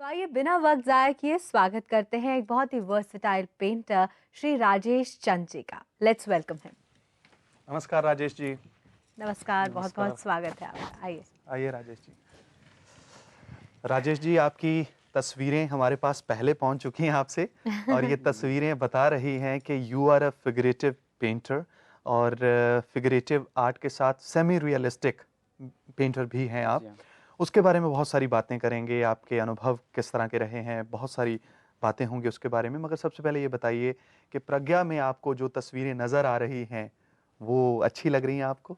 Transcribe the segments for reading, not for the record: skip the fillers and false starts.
तो आइए बिना वक्त जाया किए स्वागत करते हैं एक बहुत ही वर्सटाइल पेंटर श्री राजेश चंद जी का। Let's welcome him. नमस्कार राजेश जी। नमस्कार, बहुत नमस्कार। बहुत स्वागत है आपका। आइए। आइए राजेश जी। राजेश जी, आपकी तस्वीरें हमारे पास पहले पहुंच चुकी हैं आपसे और ये तस्वीरें बता रही हैं कि you are a figurative painter और फिगरेटिव आर्ट के साथ सेमी रियलिस्टिक पेंटर भी हैं आप। जी हाँ। उसके बारे में बहुत सारी बातें करेंगे, आपके अनुभव किस तरह के रहे हैं, बहुत सारी बातें होंगी उसके बारे में। मगर सबसे पहले ये बताइए कि प्रज्ञा में आपको जो तस्वीरें नज़र आ रही हैं वो अच्छी लग रही हैं आपको?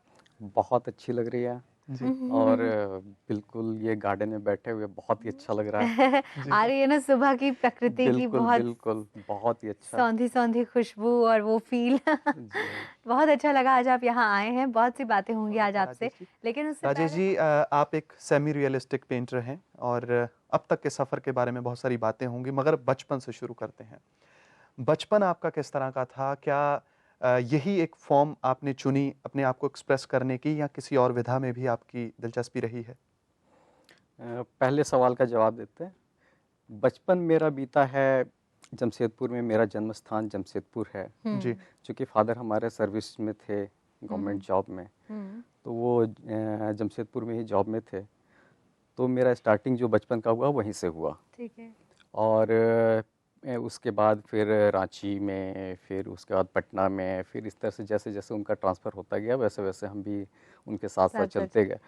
बहुत अच्छी लग रही है जी। और बिल्कुल ये गार्डन में बैठे हुए बहुत ही अच्छा लग रहा है। जी। आ रही है ना सुबह की प्रकृति की बिल्कुल, बहुत बिल्कुल, बहुत ही अच्छा। सौंधी सौंधी खुशबू और वो फील जी हाँ। बहुत अच्छा लगा आज आप यहाँ आए हैं। बहुत सी बातें होंगी आज आपसे, राजेश जी, लेकिन उससे राजेश पहले जी, आप एक सेमी रियलिस्टिक पेंटर हैं और अब तक के सफ़र के बारे में बहुत सारी बातें होंगी, मगर बचपन से शुरू करते हैं। बचपन आपका किस तरह का था? क्या यही एक फॉर्म आपने चुनी अपने आप को एक्सप्रेस करने की, या किसी और विधा में भी आपकी दिलचस्पी रही है? पहले सवाल का जवाब देते हैं। बचपन मेरा बीता है जमशेदपुर में, मेरा जन्म स्थान जमशेदपुर है। जी। चूँकि फादर हमारे सर्विस में थे, गवर्नमेंट जॉब में, तो वो जमशेदपुर में ही जॉब में थे। तो मेरा स्टार्टिंग जो बचपन का हुआ वहीं से हुआ। ठीक है। और उसके बाद फिर रांची में, फिर उसके बाद पटना में, फिर इस तरह से जैसे जैसे उनका ट्रांसफ़र होता गया वैसे वैसे हम भी उनके साथ साथ साथ साथ चलते गए।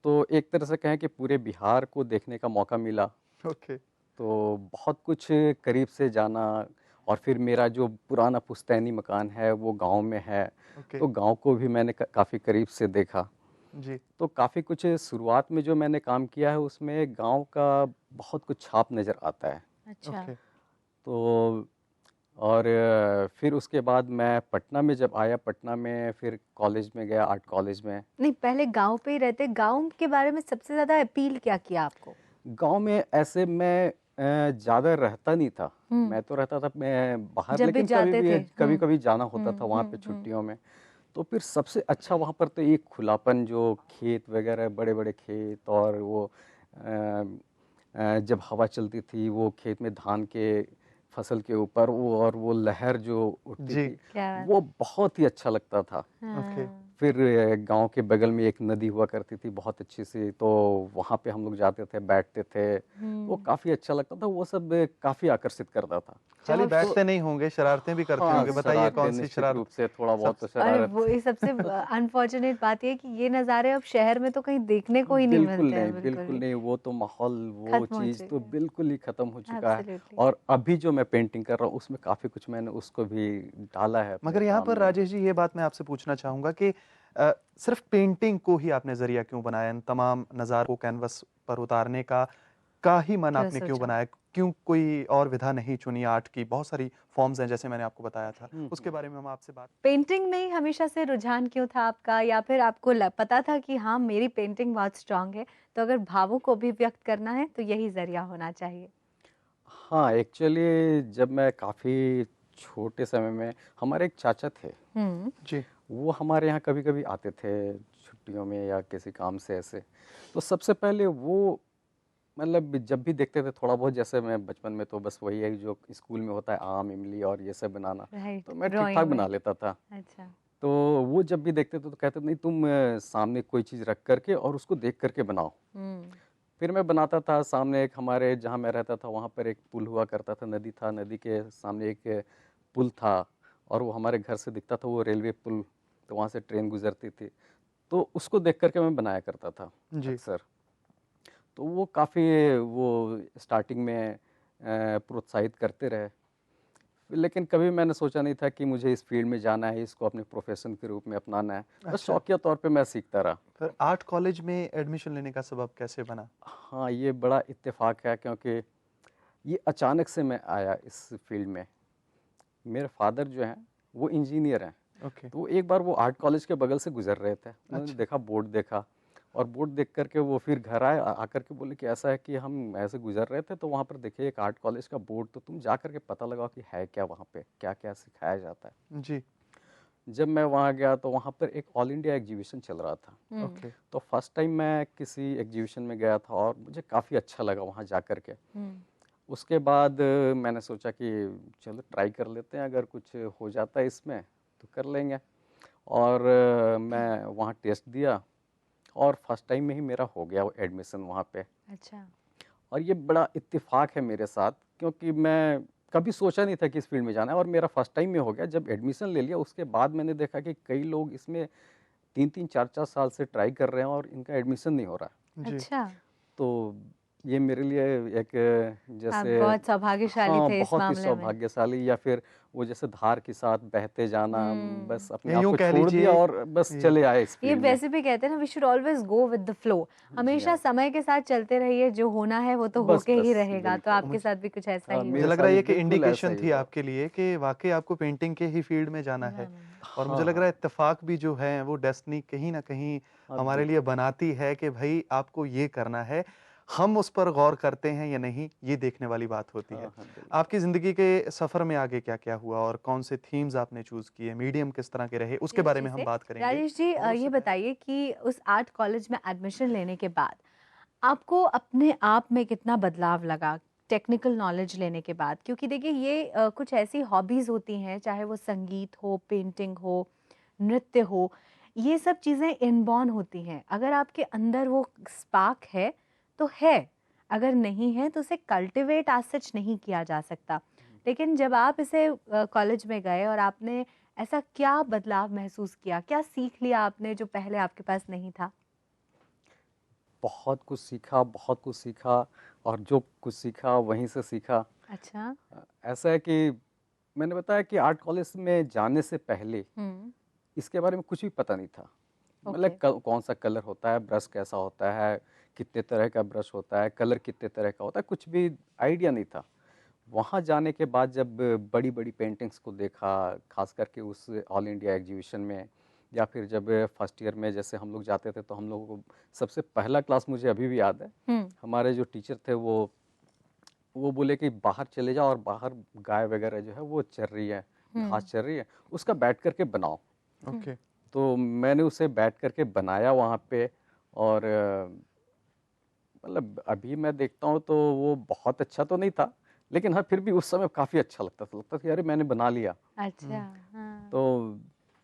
तो एक तरह से कहें कि पूरे बिहार को देखने का मौका मिला। ओके। तो बहुत कुछ करीब से जाना। और फिर मेरा जो पुराना पुश्तैनी मकान है वो गांव में है, ओके। तो गांव को भी मैंने काफ़ी करीब से देखा। जी। तो काफ़ी कुछ शुरुआत में जो मैंने काम किया है उसमें गांव का बहुत कुछ छाप नज़र आता है। अच्छा। ओके। तो और फिर उसके बाद मैं पटना में जब आया, पटना में फिर कॉलेज में गया, आर्ट कॉलेज में। नहीं, पहले गांव पे ही रहते। गांव के बारे में सबसे ज्यादा अपील क्या किया आपको? गांव में ऐसे मैं ज़्यादा रहता नहीं था। हम्म। मैं तो रहता था मैं बाहर, जब भी लेकिन जाते थे। कभी कभी जाना होता था हम्म वहाँ पे हम्म हम्म छुट्टियों में। तो फिर सबसे अच्छा वहाँ पर तो एक खुलापन, जो खेत वगैरह, बड़े बड़े खेत, और वो जब हवा चलती थी वो खेत में धान के फसल के ऊपर वो, और वो लहर जो उठती जी। थी, क्या बात वो है। बहुत ही अच्छा लगता था। ओके। हाँ। फिर गांव के बगल में एक नदी हुआ करती थी बहुत अच्छी सी, तो वहाँ पे हम लोग जाते थे, बैठते थे, तो हम्म। काफ़ी अच्छा लगता था। वो सब काफ़ी आकर्षित करता था। खाली जब तो बैठते नहीं होंगे, शरारतें भी करते हाँ, होंगे। बताइए शरारतें कौन सी निश्चित शरारत? रूप से, थोड़ा बहुत सब। तो अरे शरारत। वो ये सबसे अनफॉर्चुनेट बात ये है कि ये नज़ारे अब शहर में तो कहीं देखने को ही नहीं बिल्कुल मिलते हैं, नहीं, बिल्कुल बिल्कुल भी नहीं, वो तो माहौल, वो खत्म हो चीज़ तो चुके हैं। बिल्कुल ही ख़त्म हो चुका है। एब्सोल्युटली। और अभी जो मैं पेंटिंग कर रहा हूँ उसमें काफ़ी कुछ मैंने उसको भी डाला है अपने मगर यहाँ काम पर में। राजेश जी, ये बात मैं आपसे पूछना चाहूँगा कि सिर्फ पेंटिंग को ही आपने ज़रिया क्यों बनाया? इन तमाम नज़ारों को कैनवस पर उतारने का ही मन क्यों आपने क्यों सोचा? बनाया? क्यों कोई और विधा नहीं चुनी? आर्ट की बहुत सारी फॉर्म्स हैं, जैसे मैंने आपको बताया था। उसके बारे में हम आपसे बात। पेंटिंग में ही हमेशा से रुझान क्यों था आपका, या फिर आपको पता था कि हाँ मेरी पेंटिंग बहुत स्ट्रांग है, तो अगर भावों को भी व्यक्त करना है तो यही जरिया होना चाहिए? हाँ, एक्चुअली जब मैं काफ़ी छोटे समय में, हमारे एक चाचा थे, हम्म। जी। वो हमारे यहाँ कभी-कभी आते थे छुट्टियों में या किसी काम से ऐसे। तो सबसे पहले वो, मतलब जब भी देखते थे थोड़ा बहुत, जैसे मैं बचपन में तो बस वही है जो स्कूल में होता है, आम, इमली और ये सब बनाना, राइट, तो मैं ठीक-ठाक ड्राइंग बना में। लेता था। अच्छा। तो वो जब भी देखते थे तो कहते थे, नहीं तुम सामने कोई चीज़ रख करके और उसको देख करके बनाओ। हम्म। फिर मैं बनाता था। सामने एक, हमारे जहाँ मैं रहता था वहाँ पर एक पुल हुआ करता था, नदी था, नदी के सामने एक पुल था, और वो हमारे घर से दिखता था, वो रेलवे पुल, तो वहाँ से ट्रेन गुजरती थी, तो उसको देख करके मैं बनाया करता था जी। अक्सर। तो वो काफ़ी, वो स्टार्टिंग में प्रोत्साहित करते रहे। लेकिन कभी मैंने सोचा नहीं था कि मुझे इस फील्ड में जाना है, इसको अपने प्रोफेशन के रूप में अपनाना है। बस अच्छा, शौकिया तौर पे मैं सीखता रहा। फिर आर्ट कॉलेज में एडमिशन लेने का सबब कैसे बना? हाँ, ये बड़ा इत्तेफाक है, क्योंकि ये अचानक से मैं आया इस फील्ड में। मेरे फादर जो हैं वो इंजीनियर हैं। ओके। तो वो एक बार वो आर्ट कॉलेज के बगल से गुजर रहे थे, उन्होंने अच्छा। देखा, बोर्ड देखा, और बोर्ड देख करके वो फिर घर आए, आकर के बोले कि ऐसा है कि हम ऐसे गुजर रहे थे तो वहाँ पर देखिए एक आर्ट कॉलेज का बोर्ड, तो तुम जा करके पता लगाओ कि है क्या, वहाँ पे क्या क्या सिखाया जाता है। जी। जब मैं वहाँ गया तो वहाँ पर एक ऑल इंडिया एग्जीबिशन चल रहा था। ओके। तो फर्स्ट टाइम मैं किसी एग्जीबिशन में गया था और मुझे काफ़ी अच्छा लगा वहाँ जा कर के। उसके बाद मैंने सोचा कि चलो ट्राई कर लेते हैं, अगर कुछ हो जाता है इसमें तो कर लेंगे। और मैं वहाँ टेस्ट दिया और फर्स्ट टाइम में ही मेरा हो गया एडमिशन वहाँ पे। अच्छा। और ये बड़ा इत्तेफाक है मेरे साथ, क्योंकि मैं कभी सोचा नहीं था कि इस फील्ड में जाना है और मेरा फर्स्ट टाइम में हो गया। जब एडमिशन ले लिया उसके बाद मैंने देखा कि कई लोग इसमें 3-3 4-4 साल से ट्राई कर रहे हैं और इनका एडमिशन नहीं हो रहा। जी। अच्छा, तो ये मेरे लिए एक आप जैसे, बहुत सौभाग्यशाली हाँ, थे इस बहुत ही मामले में। सौभाग्यशाली, या फिर वो जैसे धार के साथ बहते जाना, बस अपने या आप यूं को कह छोड़ दिया लीजिए और बस ये चले आए इस ये फील्ड में। वैसे भी कहते हैं ना, we should always go with the flow. जी हमेशा हाँ, समय के साथ चलते रहिए, जो होना है वो तो बस होके ही बस रहेगा। तो बिल्कुल। आपके साथ भी कुछ ऐसा ही मुझे मेरे हुआ। लग साथ रहा है भी ये कि बिल्कुल ऐसा इंडिकेशन ही थी हुआ। आपके लिए कि वाकई आपको पेंटिंग के ही फील्ड में जाना है। जाना है। और हाँ मुझे लग रहा है हाँ इत्तेफाक भी जो है वो डेस्टिनी कहीं ना कहीं हाँ, हमारे लिए बिल्कुल। बनाती है कि भाई आपको ये करना है। हम उस पर गौर करते हैं या नहीं, ये देखने वाली बात होती है। हाँ हाँ, बिल्कुल। आपकी ज़िंदगी के सफ़र में आगे क्या-क्या हुआ और कौन से थीम्स आपने चूज़ किए, मीडियम किस तरह के रहे, उसके राजेश बारे जी में हम से, बात करेंगे। राजेश जी मगर उससे ये पहले बताइए कि उस आर्ट कॉलेज में एडमिशन लेने के बाद आपको अपने आप में कितना बदलाव लगा टेक्निकल नॉलेज लेने के बाद? क्योंकि देखिए ये कुछ ऐसी हॉबीज होती हैं, चाहे वो संगीत हो, पेंटिंग हो, नृत्य हो, ये सब चीज़ें इनबॉर्न होती हैं। अगर आपके अंदर वो स्पार्क है तो है, अगर नहीं है तो उसे कल्टिवेट आज सच नहीं किया जा सकता। लेकिन जब आप इसे कॉलेज में गए और आपने ऐसा क्या बदलाव महसूस किया, क्या सीख लिया आपने जो पहले आपके पास नहीं था? बहुत कुछ सीखा, बहुत कुछ सीखा, और जो कुछ सीखा वहीं से सीखा। अच्छा। ऐसा है कि मैंने बताया कि आर्ट कॉलेज में जाने से पहले इसके बारे में कुछ भी पता नहीं था। मतलब ओके। कौन सा कलर होता है, ब्रश कैसा होता है, कितने तरह का ब्रश होता है, कलर कितने तरह का होता है, कुछ भी आइडिया नहीं था। वहाँ जाने के बाद जब बड़ी बड़ी पेंटिंग्स को देखा, खास करके उस ऑल इंडिया एग्जीबिशन में, या फिर जब फर्स्ट ईयर में जैसे हम लोग जाते थे तो हम लोगों को सबसे पहला क्लास मुझे अभी भी याद है। हमारे जो टीचर थे वो बोले कि बाहर चले जाओ और बाहर गाय वगैरह जो है वो चर रही है, घास चर रही है, उसका बैठ करके बनाओ। ओके। तो मैंने उसे बैठ करके बनाया वहाँ पे। और मतलब अभी मैं देखता हूँ तो वो बहुत अच्छा तो नहीं था, लेकिन हाँ फिर भी उस समय काफ़ी अच्छा लगता था कि अरे मैंने बना लिया। अच्छा। हाँ। तो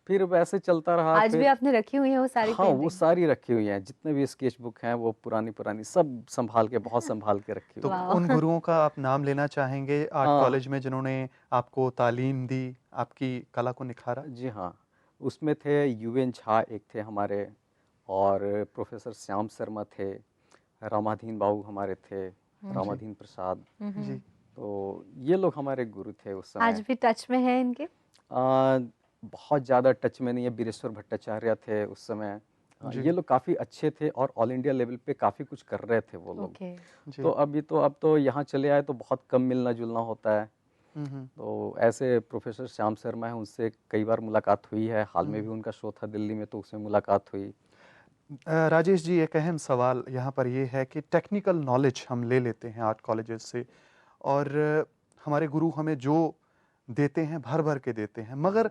फिर वैसे चलता रहा आज भी फिर। आपने रखी हुई है वो सारी हाँ, वो पेंटिंग? सारी रखी हुई हैं, जितने भी स्केच बुक हैं वो पुरानी पुरानी सब संभाल के, बहुत संभाल के रखी तो हुई हैं। वाह। उन गुरुओं का आप नाम लेना चाहेंगे आर्ट हाँ कॉलेज में जिन्होंने आपको तालीम दी, आपकी कला को निखारा? जी हाँ, उसमें थे यूएन झा एक थे हमारे, और प्रोफेसर श्याम शर्मा थे, रामाधीन बाबू हमारे थे, जी। रामाधीन प्रसाद। जी। तो ये लोग हमारे गुरु थे उस आज समय। भी टच में है इनके? बहुत ज़्यादा टच में नहीं है, बीरेश्वर भट्टाचार्य थे उस समय। जी। ये लोग काफ़ी अच्छे थे और ऑल इंडिया लेवल पे काफ़ी कुछ कर रहे थे वो लोग। ओके। जी। तो अब तो यहाँ चले आए तो बहुत कम मिलना जुलना होता है। हम्म। तो ऐसे प्रोफेसर श्याम शर्मा है, उनसे कई बार मुलाकात हुई है, हाल में भी उनका शो था दिल्ली में तो उसमें मुलाकात हुई। राजेश जी, एक अहम सवाल यहाँ पर ये है कि टेक्निकल नॉलेज हम ले लेते हैं आर्ट कॉलेजेस से, और हमारे गुरु हमें जो देते हैं भर भर के देते हैं, मगर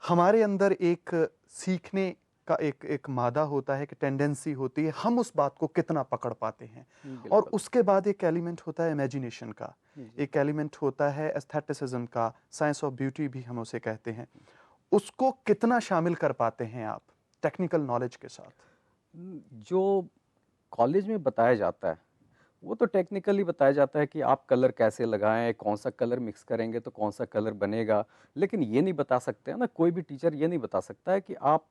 हमारे अंदर एक सीखने का एक मादा होता है कि टेंडेंसी होती है, हम उस बात को कितना पकड़ पाते हैं। और बिल्कुल। उसके बाद एक एलिमेंट होता है इमेजिनेशन का, जी। एक एलिमेंट होता है एस्थेटिसिज्म का, साइंस ऑफ ब्यूटी भी हम उसे कहते हैं। उसको कितना शामिल कर पाते हैं आप टेक्निकल नॉलेज के साथ? जो कॉलेज में बताया जाता है वो तो टेक्निकली बताया जाता है कि आप कलर कैसे लगाएं, कौन सा कलर मिक्स करेंगे तो कौन सा कलर बनेगा। लेकिन ये नहीं बता सकते हैं ना, कोई भी टीचर ये नहीं बता सकता है कि आप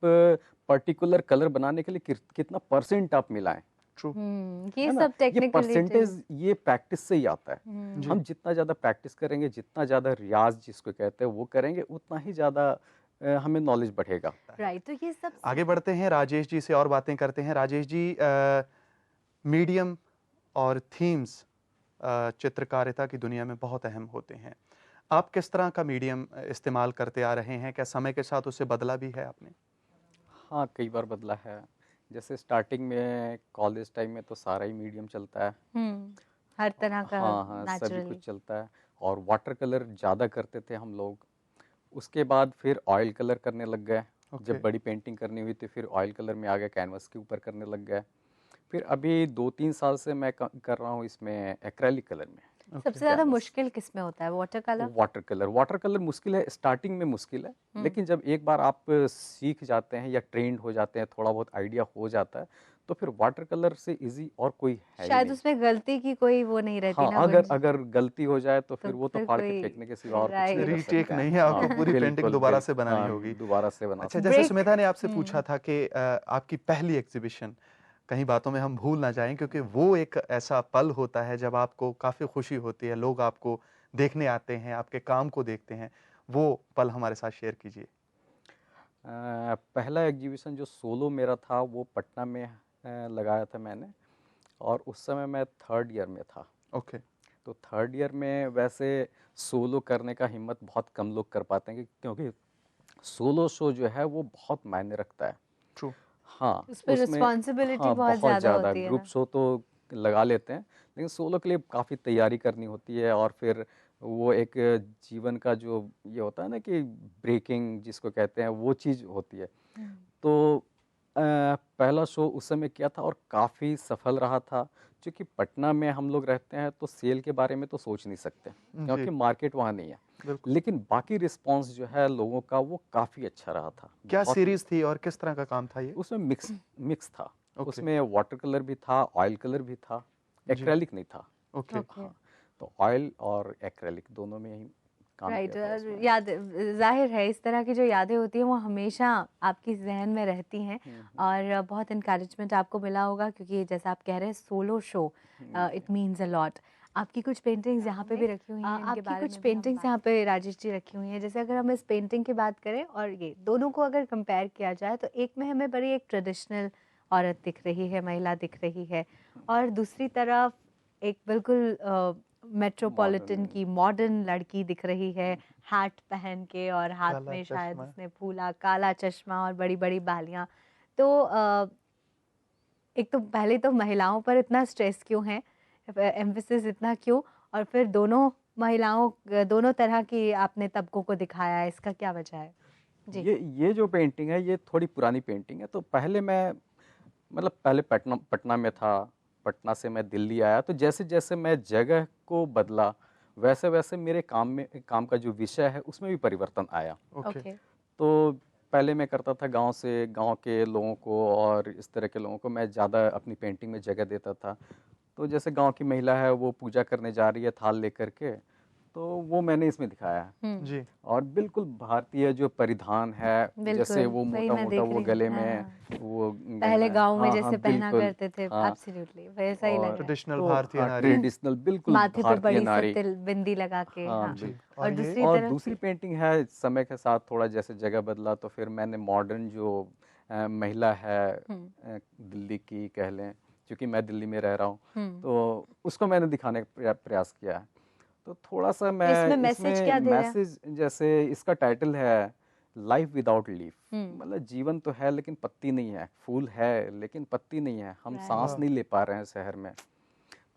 पर्टिकुलर कलर बनाने के लिए कितना परसेंट आप मिलाएं। ट्रू। ये है ना, सब ये टेक्निकली परसेंटेज ये प्रैक्टिस से ही आता है। जी। हम जितना ज़्यादा प्रैक्टिस करेंगे, जितना ज़्यादा रियाज जिसको कहते हैं वो करेंगे, उतना ही ज़्यादा हमें नॉलेज बढ़ेगा। राइट। तो ये सब आगे बढ़ते हैं, राजेश जी से और बातें करते हैं। राजेश जी, मीडियम और थीम्स चित्रकारिता की दुनिया में बहुत अहम होते हैं। आप किस तरह का मीडियम इस्तेमाल करते आ रहे हैं? क्या समय के साथ उसे बदला भी है आपने? हाँ, कई बार बदला है। जैसे स्टार्टिंग में कॉलेज टाइम में तो सारा ही मीडियम चलता है। हर तरह का हाँ हाँ, सभी नेचुरली। कुछ चलता है। और वाटर कलर ज़्यादा करते थे हम लोग। उसके बाद फिर ऑयल कलर करने लग गए। ओके। जब बड़ी पेंटिंग करनी हुई तो फिर ऑयल कलर में आ गया, कैनवस के ऊपर करने लग गए। फिर अभी 2-3 साल से मैं कर रहा हूँ इसमें एक्रेलिक कलर में। सबसे ज्यादा कैनवस। मुश्किल किस में होता है, वाटर कलर? वाटर कलर मुश्किल है, स्टार्टिंग में मुश्किल है, लेकिन जब एक बार आप सीख जाते हैं या ट्रेंड हो जाते हैं, थोड़ा बहुत आइडिया हो जाता है, तो फिर वाटर कलर से इजी और कोई है ही शायद नहीं। उसमें गलती की कोई वो नहीं रहती हाँ, ना अगर गुंज। अगर गलती हो जाए तो तो फिर वो तो फिर फाड़ के कोई फेंकने के सिवा और कुछ नहीं कर रीटेक सकता है। नहीं है, आपको हाँ, पूरी पेंटिंग बिल्कुल, दोबारा से बिल्कुल, बनानी हाँ, होगी। दोबारा से बना अच्छा, सकते जैसे ब्रेक। सुमेधा ने आपसे पूछा था कि आपकी पहली एग्जीबिशन, कहीं बातों में हम भूल ना जाएं, क्योंकि वो एक ऐसा पल होता है जब आपको काफी खुशी होती है, लोग आपको देखने आते हैं, आपके काम को देखते हैं। वो पल हमारे साथ शेयर कीजिए। पहला एग्जीबिशन जो सोलो मेरा था वो पटना में लगाया था मैंने, और उस समय मैं 3rd ईयर में था। ओके। तो 3rd ईयर में वैसे सोलो करने का हिम्मत बहुत कम लोग कर पाते हैं, क्योंकि सोलो शो जो है वो बहुत मायने रखता है। ट्रू। हाँ, उस पे उसमें रिस्पॉन्सिबिलिटी हाँ, बहुत बहुत ज्यादा ज़्यादा। होती है ग्रुप ना। शो तो लगा लेते हैं, लेकिन सोलो के लिए काफ़ी तैयारी करनी होती है, और फिर वो एक जीवन का जो ये होता है ना कि ब्रेकिंग जिसको कहते हैं, वो चीज़ होती है। तो पहला शो उस समय किया था और काफ़ी सफल रहा था। क्योंकि पटना में हम लोग रहते हैं तो सेल के बारे में तो सोच नहीं सकते, क्योंकि मार्केट वहाँ नहीं है। बिल्कुल। लेकिन बाकी रिस्पांस जो है लोगों का वो काफ़ी अच्छा रहा था। क्या बहुत सीरीज थी और किस तरह का काम था ये? उसमें मिक्स था। ओके। उसमें वाटर कलर भी था, ऑयल कलर भी था, जी। एक्रेलिक नहीं था। ओके। ओके। हाँ, तो ऑयल और एक्रेलिक दोनों में ही काम राइट। किया था उसमें। याद जाहिर है इस तरह की जो यादें होती हैं वो हमेशा आपकी जहन में रहती हैं, और बहुत इनकरेजमेंट आपको मिला होगा, क्योंकि जैसा आप कह रहे हैं solo show, it means a lot. आपकी कुछ पेंटिंग्स यहाँ पे भी रखी हुई हैं, इनके बारे में कुछ पेंटिंग्स यहाँ पे राजेश जी रखी हुई हैं। जैसे अगर हम इस पेंटिंग की बात करें और ये दोनों को अगर कंपेयर किया जाए, तो एक में हमें बड़ी एक ट्रेडिशनल औरत दिख रही है, महिला दिख रही है, और दूसरी तरफ एक बिल्कुल मेट्रोपॉलिटन की मॉडर्न लड़की दिख रही है, हैट पहन के, और हाथ काला में शायद चश्मा। उसने फूला, काला चश्मा और बड़ी बड़ी बालियां। तो एक तो पहले तो महिलाओं पर इतना स्ट्रेस क्यों है, एम्फेसिस इतना क्यों, और फिर दोनों महिलाओं, दोनों तरह की आपने तबकों को दिखाया है, इसका क्या वजह है जी? ये जो पेंटिंग है ये थोड़ी पुरानी पेंटिंग है। तो पहले मैं मतलब पहले पटना में था, पटना से मैं दिल्ली आया, तो जैसे जैसे मैं जगह को बदला वैसे वैसे मेरे काम का जो विषय है उसमें भी परिवर्तन आया। ओके। तो पहले मैं करता था गांव से, गांव के लोगों को और इस तरह के लोगों को मैं ज़्यादा अपनी पेंटिंग में जगह देता था। तो जैसे गांव की महिला है वो पूजा करने जा रही है थाल लेकर के, तो वो मैंने इसमें दिखाया है। जी। और बिल्कुल भारतीय जो परिधान है, जैसे वो वही मोटा मैं मोटा देख वो रही गले हूँ। में हाँ। वो पहले गांव में हाँ, जैसे हाँ, पहना बिल्कुल, करते थे, हाँ। एब्सोल्युटली वैसा ही लग रहा है। ट्रेडिशनल तो भारतीय हाँ, नारी। ट्रेडिशनल बिल्कुल माथे पे भारतीय बड़ी सी नारी। तिल बिंदी लगा के। हाँ, हाँ। बिल्कुल। और ये दूसरी और तरफ दूसरी पेंटिंग है, समय के साथ थोड़ा जैसे जगह बदला तो फिर मैंने मॉडर्न जो महिला है दिल्ली की कह लें, क्योंकि मैं दिल्ली में रह रहा हूँ, तो उसको मैंने दिखाने का प्रयास किया है। तो थोड़ा सा मैं इसमें मैसेज क्या दे रहा है? मैसेज, जैसे इसका टाइटल है लाइफ विदाउट लीफ, मतलब जीवन तो है लेकिन पत्ती नहीं है, फूल है लेकिन पत्ती नहीं है, हम सांस नहीं ले पा रहे हैं शहर में।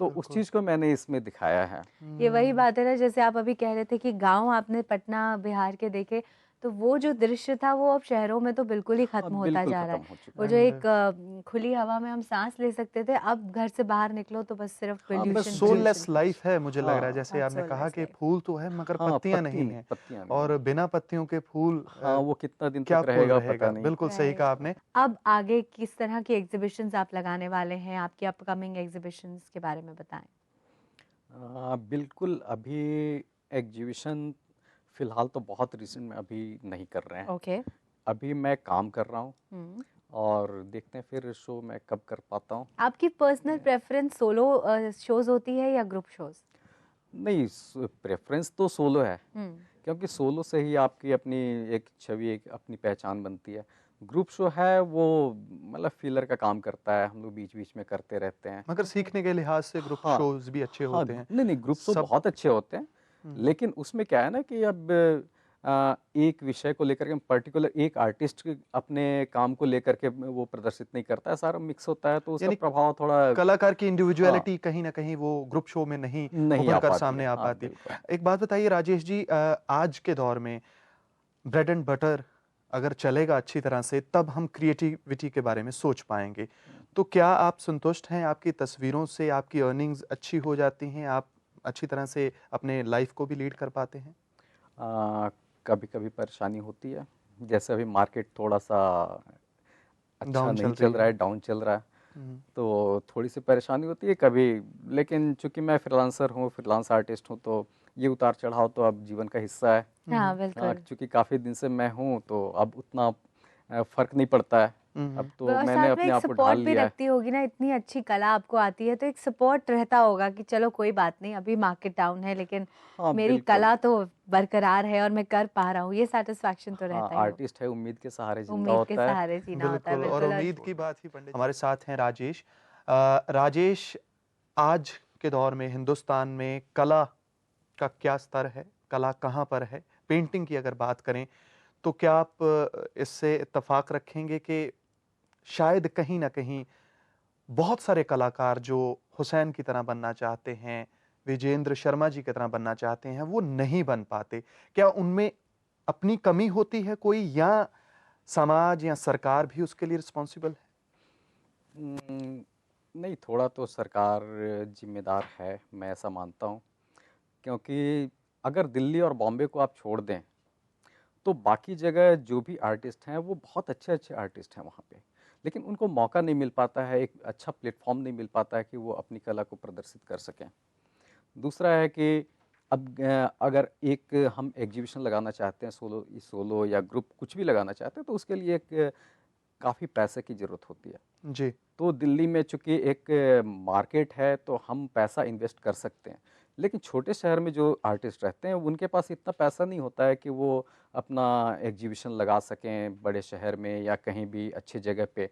तो उस चीज को मैंने इसमें दिखाया है। ये वही बात है ना, जैसे आप अभी कह रहे थे कि गांव आपने पटना बिहार के देखे, तो वो जो दृश्य था वो अब शहरों में तो बिल्कुल ही खत्म होता बिल्कुल जा रहा खत्म है। हो चुका वो है। जो एक खुली हवा में हम सांस ले सकते थे, अब घर से बाहर निकलो तो बस सिर्फ हाँ, बस पोल्यूशन। सोललेस लाइफ है, मुझे लग रहा है। हाँ, जैसे अब आपने कहा soulless कि life। फूल तो है मगर हाँ, पत्तियां नहीं हैं, पत्तियां नहीं और हैं। बिना पत्तियों के फूल हाँ, वो कितना दिन क्या तक फूल रहेगा रहेगा। पता नहीं। बिल्कुल सही कहा आपने। अब आगे किस तरह की एग्जीबिशंस आप लगाने वाले हैं, आपकी अपकमिंग एग्जीबिशंस के बारे में बताएं। बिल्कुल, अभी एग्जीबिशन फिलहाल तो बहुत रिसेंट में अभी नहीं कर रहे हैं। ओके। अभी मैं काम कर रहा हूँ और देखते हैं फिर शो मैं कब कर पाता हूँ। आपकी पर्सनल प्रेफरेंस सोलो शोज होती है या ग्रुप शोज? नहीं, प्रेफरेंस तो सोलो है, क्योंकि सोलो से ही आपकी अपनी एक छवि, एक अपनी पहचान बनती है। ग्रुप शो है वो मतलब फिलर का काम करता है, हम लोग बीच बीच में करते रहते हैं। मगर सीखने के लिहाज से ग्रुप हाँ, शोज भी अच्छे हाँ, होते हैं। नहीं ग्रुप शो सब बहुत अच्छे होते हैं, लेकिन उसमें क्या है ना कि अब एक विषय को लेकर के पर्टिकुलर एक आर्टिस्ट अपने काम को लेकर के वो प्रदर्शित नहीं करता है, सारा मिक्स होता है, तो उसका यानी प्रभाव थोड़ा कलाकार की इंडिविजुअलिटी कहीं ना कहीं वो ग्रुप शो में नहीं नहीं उभर आ कर पाती सामने है। आ हाँ, पाती। बिल्कुल। एक बात बताइए राजेश जी, आज के दौर में ब्रेड एंड बटर अगर चलेगा अच्छी तरह से, तब हम क्रिएटिविटी के बारे में सोच पाएंगे। तो क्या आप संतुष्ट हैं? आपकी तस्वीरों से आपकी अर्निंग्स अच्छी हो जाती हैं? आप अच्छी तरह से अपने लाइफ को भी लीड कर पाते हैं? कभी कभी परेशानी होती है, जैसे अभी मार्केट थोड़ा सा अच्छा डाउन नहीं चल चल रही रहा है। है, डाउन चल रहा है, हम्म, तो थोड़ी सी परेशानी होती है कभी। लेकिन चूंकि मैं फ्रीलांसर हूँ, फ्रीलांस आर्टिस्ट हूँ, तो ये उतार चढ़ाव तो अब जीवन का हिस्सा है। हाँ हम्म, बिल्कुल। चूंकि काफ़ी दिन से मैं हूँ, तो अब उतना फर्क नहीं पड़ता है। अब तो और मैंने साथ में अपने एक आप को ढाल सपोर्ट भी लिया है। रखती होगी ना, इतनी अच्छी कला आपको आती है तो एक सपोर्ट रहता होगा कि चलो कोई बात नहीं, अभी मार्केट डाउन है लेकिन हाँ मेरी बिल्कुल। कला तो बरकरार है और मैं कर पा रहा हूँ, ये सेटिस्फैक्शन तो हाँ, रहता ही होगा। आर्टिस्ट है, उम्मीद के सहारे जिंदा उम्मीद के होता है। सहारे जीना होता है, बिल्कुल। और बिल्कुल। और उम्मीद की बात ही पंडित हमारे साथ हैं राजेश। राजेश, आज के दौर में हिंदुस्तान में कला का क्या स्तर है? कला कहाँ पर है? पेंटिंग की अगर बात करें तो क्या आप इससे इत्तेफाक रखेंगे कि शायद कहीं ना कहीं बहुत सारे कलाकार जो हुसैन की तरह बनना चाहते हैं, विजेंद्र शर्मा जी की तरह बनना चाहते हैं, वो नहीं बन पाते? क्या उनमें अपनी कमी होती है कोई, या समाज या सरकार भी उसके लिए रिस्पॉन्सिबल है? हम्म, नहीं, थोड़ा तो सरकार जिम्मेदार है, मैं ऐसा मानता हूँ। क्योंकि अगर दिल्ली और बॉम्बे को आप छोड़ दें, तो बाकी जगह जो भी आर्टिस्ट हैं वो बहुत अच्छे अच्छे आर्टिस्ट हैं वहाँ पे, लेकिन उनको मौका नहीं मिल पाता है, एक अच्छा प्लेटफॉर्म नहीं मिल पाता है कि वो अपनी कला को प्रदर्शित कर सकें। दूसरा है कि अब अगर एक हम एग्जीबिशन लगाना चाहते हैं, सोलो सोलो या ग्रुप कुछ भी लगाना चाहते हैं, तो उसके लिए एक काफ़ी पैसे की ज़रूरत होती है। जी। तो दिल्ली में चूंकि एक मार्केट है, तो हम पैसा इन्वेस्ट कर सकते हैं। लेकिन छोटे शहर में जो आर्टिस्ट रहते हैं, उनके पास इतना पैसा नहीं होता है कि वो अपना एग्जीबिशन लगा सकें बड़े शहर में या कहीं भी अच्छी जगह पे।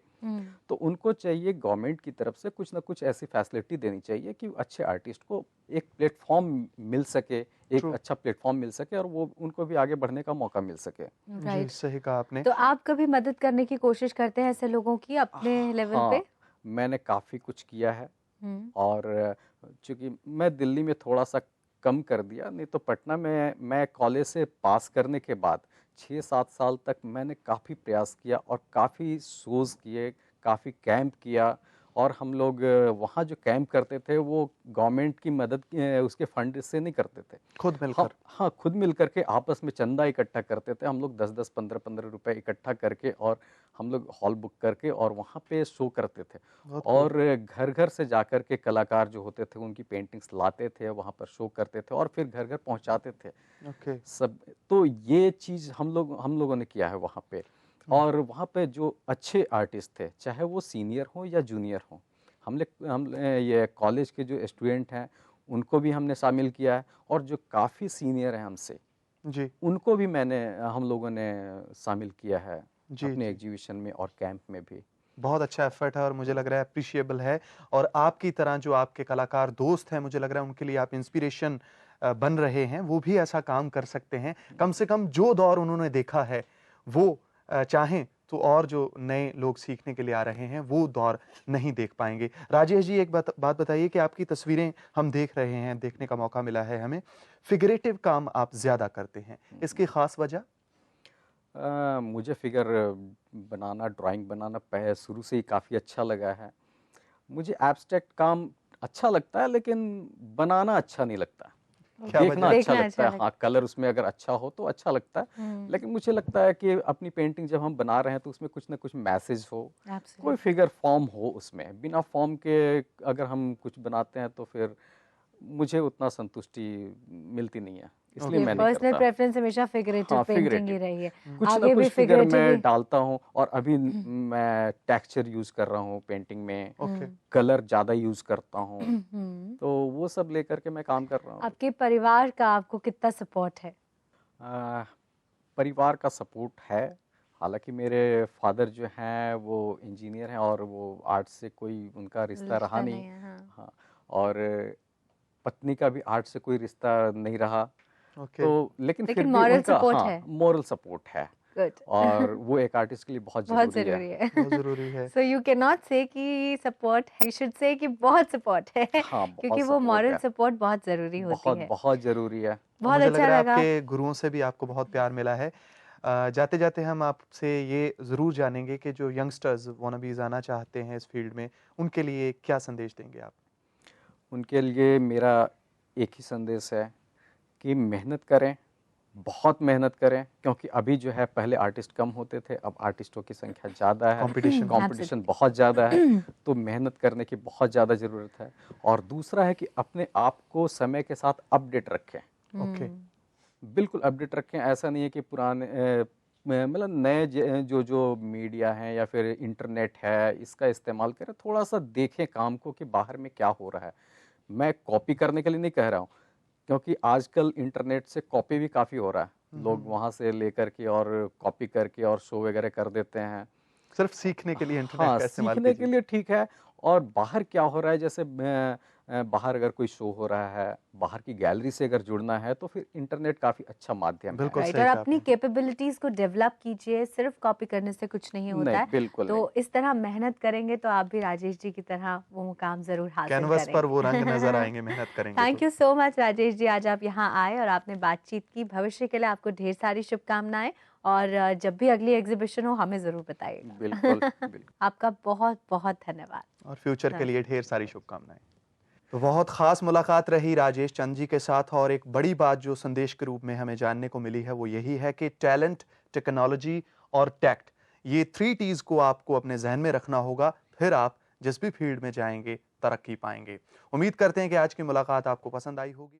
तो उनको चाहिए गवर्नमेंट की तरफ से कुछ ना कुछ ऐसी फैसिलिटी देनी चाहिए कि अच्छे आर्टिस्ट को एक प्लेटफॉर्म मिल सके, एक ट्रू। अच्छा प्लेटफॉर्म मिल सके, और वो उनको भी आगे बढ़ने का मौका मिल सके। जी, राइट। सही कहा आपने। तो आप कभी मदद करने की कोशिश करते हैं ऐसे लोगों की अपने लेवल पे? हाँ, मैंने काफ़ी कुछ किया है। हम्म। और चूंकि मैं दिल्ली में थोड़ा सा कम कर दिया, नहीं तो पटना में मैं कॉलेज से पास करने के बाद 6-7 साल तक मैंने काफ़ी प्रयास किया और काफ़ी शोज़ किए, काफ़ी कैंप किया। और हम लोग वहाँ जो कैंप करते थे वो गवर्नमेंट की मदद उसके फंड से नहीं करते थे। खुद हाँ मिलकर। हाँ, खुद मिल करके आपस में चंदा इकट्ठा करते थे हम लोग, 10-10, 15-15 रुपए इकट्ठा करके, और हम लोग हॉल बुक करके और वहाँ पे शो करते थे। बहुत खूब। और घर घर से जाकर के कलाकार जो होते थे उनकी पेंटिंग्स लाते थे, वहाँ पर शो करते थे और फिर घर घर पहुँचाते थे ओके। सब। तो ये चीज़ हम लोगों ने किया है वहाँ पे। और वहाँ पे जो अच्छे आर्टिस्ट थे, चाहे वो सीनियर हो या जूनियर हो, हम ये कॉलेज के जो स्टूडेंट हैं उनको भी हमने शामिल किया है, और जो काफ़ी सीनियर हैं हमसे, जी उनको भी हम लोगों ने शामिल किया है जी अपने जी। एग्जीबिशन में और कैंप में भी। बहुत अच्छा एफर्ट है और मुझे लग रहा है अप्रिशिएबल है। और आपकी तरह जो आपके कलाकार दोस्त हैं, मुझे लग रहा है उनके लिए आप इंस्पिरेशन बन रहे हैं। वो भी ऐसा काम कर सकते हैं। कम से कम जो दौर उन्होंने देखा है वो चाहें तो और जो नए लोग सीखने के लिए आ रहे हैं वो दौर नहीं देख पाएंगे। राजेश जी, एक बात बताइए कि आपकी तस्वीरें हम देख रहे हैं, देखने का मौका मिला है हमें। फिगरेटिव काम आप ज़्यादा करते हैं, इसकी खास वजह? मुझे फिगर बनाना, ड्राइंग बनाना शुरू से ही काफ़ी अच्छा लगा है। मुझे एब्स्ट्रैक्ट काम अच्छा लगता है, लेकिन बनाना अच्छा नहीं लगता। क्या देखना वजह? अच्छा देखना लगता अच्छा है, हाँ, कलर उसमें अगर अच्छा हो तो अच्छा लगता है। लेकिन मुझे लगता है कि अपनी पेंटिंग जब हम बना रहे हैं तो उसमें कुछ ना कुछ मैसेज हो, कोई एब्सोल्युटली। फिगर फॉर्म हो उसमें। बिना फॉर्म के अगर हम कुछ बनाते हैं तो फिर मुझे उतना संतुष्टि मिलती नहीं है, इसलिए ये मैं नहीं पर्सनल करता। प्रेफरेंस हमेशा फिगरेटिव हाँ, पेंटिंग ही फिगरेटिव, रही है। कुछ ना आगे भी कुछ फिगर फिगरेटिव ही। मैं डालता हूँ। और अभी मैं टेक्सचर यूज कर रहा हूँ पेंटिंग में, ओके। कलर ज़्यादा यूज करता हूँ, तो वो सब लेकर के मैं काम कर रहा हूँ। आपके परिवार का आपको कितना सपोर्ट है? आ, परिवार का सपोर्ट है। हालांकि मेरे फादर जो हैं वो इंजीनियर हैं, और वो आर्ट से कोई उनका रिश्ता रहा रिश्ता नहीं। नहीं है, हाँ। हाँ, और पत्नी का भी आर्ट से कोई रिश्ता नहीं रहा। ओके। तो लेकिन फिर लेकिन भी मॉरल उनका, सपोर्ट हाँ, है। मोरल सपोर्ट है। गुड। और वो एक आर्टिस्ट के लिए बहुत बहुत ज़रूरी है। जरूरी है। बहुत ज़रूरी है। सो यू कैन नॉट से कि सपोर्ट है, यू शुड से कि बहुत सपोर्ट है। हाँ, क्योंकि बहुत वो सपोर्ट मॉरल है, सपोर्ट बहुत जरूरी होती बहुत है। बहुत ज़रूरी है। और बहुत मुझे लग अच्छा रहा है लगा। आपके गुरुओं से भी आपको बहुत प्यार मिला है। जाते जाते हम आपसे ये ज़रूर जानेंगे कि जो यंगस्टर्स वॉनाबीज आना चाहते हैं इस फील्ड में, उनके लिए क्या संदेश देंगे आप? उनके लिए मेरा एक ही संदेश है कि मेहनत करें, बहुत मेहनत करें, क्योंकि अभी जो है पहले आर्टिस्ट कम होते थे, अब आर्टिस्टों की संख्या ज़्यादा है, कंपटीशन कंपटीशन बहुत ज़्यादा है, तो मेहनत करने की बहुत ज़्यादा ज़रूरत है। और दूसरा है कि अपने आप को समय के साथ अपडेट रखें, ओके। बिल्कुल अपडेट रखें। ऐसा नहीं है कि पुराने मतलब नए जो जो मीडिया है या फिर इंटरनेट है, इसका इस्तेमाल करें, थोड़ा सा देखें काम को कि बाहर में क्या हो रहा है। मैं कॉपी करने के लिए नहीं कह रहा हूँ, क्योंकि आजकल इंटरनेट से कॉपी भी काफ़ी हो रहा है, लोग वहाँ से लेकर के और कॉपी करके और शो वगैरह कर देते हैं। सिर्फ सीखने के लिए इंटरनेट हाँ, का इस्तेमाल सीखने के कीजिए। लिए ठीक है। और बाहर क्या हो रहा है, जैसे बाहर अगर कोई शो हो रहा है, बाहर की गैलरी से अगर जुड़ना है, तो फिर इंटरनेट काफ़ी अच्छा माध्यम है। बिल्कुल राइट, सही और कहा अपनी आपने। कैपेबिलिटीज को डेवलप कीजिए, सिर्फ कॉपी करने से कुछ नहीं होता नहीं, है। बिल्कुल नहीं। तो इस तरह मेहनत करेंगे तो आप भी राजेश जी की तरह वो मुकाम जरूर हासिल कैनवस पर वो रंग नजर करेंगे। आएंगे मेहनत करेंगे थैंक तो। You so much Rajesh ji, आज आप यहाँ आए और आपने बातचीत की। भविष्य के लिए आपको ढेर सारी शुभकामनाएं, और जब भी अगली एग्जीबिशन हो हमें जरूर बताइएगा। बिल्कुल, बिल्कुल। आपका बहुत बहुत धन्यवाद। और फ्यूचर के हाँ। लिए ढेर सारी शुभकामनाएं। तो बहुत खास मुलाकात रही राजेश चंद जी के साथ, और एक बड़ी बात जो संदेश के रूप में हमें जानने को मिली है वो यही है कि टैलेंट, टेक्नोलॉजी और टैक्ट, ये 3 T's को आपको अपने जहन में रखना होगा, फिर आप जिस भी फील्ड में जाएंगे तरक्की पाएंगे। उम्मीद करते हैं कि आज की मुलाकात आपको पसंद आई होगी।